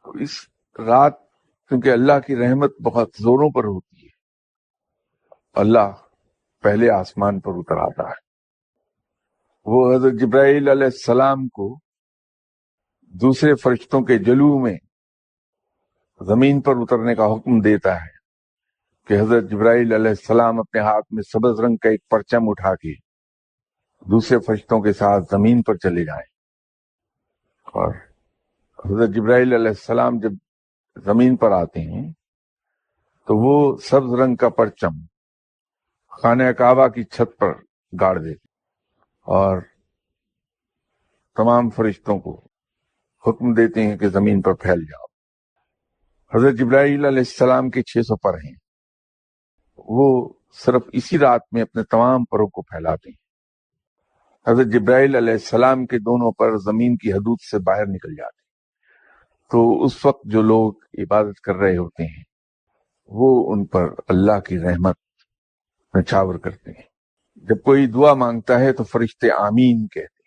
تو اس رات کیونکہ اللہ کی رحمت بہت زوروں پر ہوتی ہے، اللہ پہلے آسمان پر اتر آتا ہے، وہ حضرت جبرائیل علیہ السلام کو دوسرے فرشتوں کے جلوہ میں زمین پر اترنے کا حکم دیتا ہے کہ حضرت جبرائیل علیہ السلام اپنے ہاتھ میں سبز رنگ کا ایک پرچم اٹھا کے دوسرے فرشتوں کے ساتھ زمین پر چلے جائیں، اور حضرت جبرائیل علیہ السلام جب زمین پر آتے ہیں تو وہ سبز رنگ کا پرچم خانہ کعبہ کی چھت پر گاڑ دیتے اور تمام فرشتوں کو حکم دیتے ہیں کہ زمین پر پھیل جاؤ۔ حضرت جبرائیل علیہ السلام کے 600 پر ہیں، وہ صرف اسی رات میں اپنے تمام پروں کو پھیلاتے ہیں۔ حضرت جبرائیل علیہ السلام کے دونوں پر زمین کی حدود سے باہر نکل جاتے ہیں، تو اس وقت جو لوگ عبادت کر رہے ہوتے ہیں وہ ان پر اللہ کی رحمت نچھاور کرتے ہیں۔ جب کوئی دعا مانگتا ہے تو فرشتے آمین کہتے ہیں۔